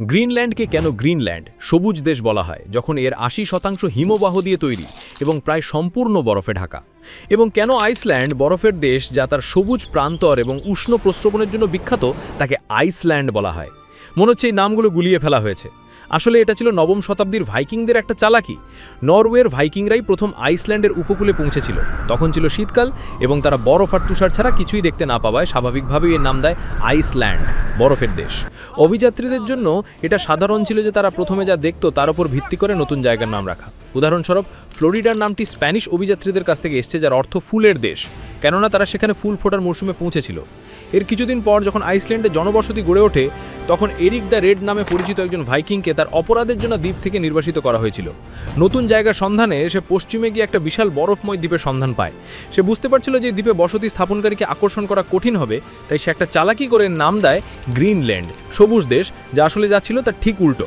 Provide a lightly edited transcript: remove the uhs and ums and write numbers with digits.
গ্রিনল্যান্ডকে কেন গ্রিনল্যান্ড সবুজ দেশ বলা হয় যখন এর ৮০% হিমবাহ দিয়ে তৈরি এবং প্রায় সম্পূর্ণ বরফে ঢাকা? এবং কেন আইসল্যান্ড বরফের দেশ যা তার সবুজ প্রান্তর এবং উষ্ণ প্রস্রবণের জন্য বিখ্যাত তাকে আইসল্যান্ড বলা হয়? মনে হচ্ছে এই নামগুলো গুলিয়ে ফেলা হয়েছে। আসলে এটা ছিল নবম শতাব্দীর ভাইকিংদের একটা চালাকি। নরওয়ের ভাইকিংরাই প্রথম আইসল্যান্ডের উপকূলে পৌঁছেছিল। তখন ছিল শীতকাল এবং তারা বরফ আর তুষার ছাড়া কিছুই দেখতে না পাওয়ায় স্বাভাবিকভাবেই এর নাম দেয় আইসল্যান্ড, বরফের দেশ। অভিযাত্রীদের জন্য এটা সাধারণ ছিল যে তারা প্রথমে যা দেখত তার উপর ভিত্তি করে নতুন জায়গার নাম রাখা। উদাহরণস্বরূপ ফ্লোরিডার নামটি স্প্যানিশ অভিযাত্রীদের কাছ থেকে এসেছে, যার অর্থ ফুলের দেশ, কেননা তারা সেখানে ফুল ফোটার মৌসুমে পৌঁছেছিল। এর কিছুদিন পর যখন আইসল্যান্ডে জনবসতি গড়ে ওঠে তখন এরিক দ্য রেড নামে পরিচিত একজন ভাইকিংকে তার অপরাধের জন্য দ্বীপ থেকে নির্বাসিত করা হয়েছিল। নতুন জায়গার সন্ধানে সে পশ্চিমে গিয়ে একটা বিশাল বরফময় দ্বীপের সন্ধান পায়। সে বুঝতে পারছিল যে দ্বীপে বসতি স্থাপনকারীকে আকর্ষণ করা কঠিন হবে, তাই সে একটা চালাকি করে নাম দেয় গ্রিনল্যান্ড, সবুজ দেশ, যা আসলে যা ছিল তার ঠিক উল্টো।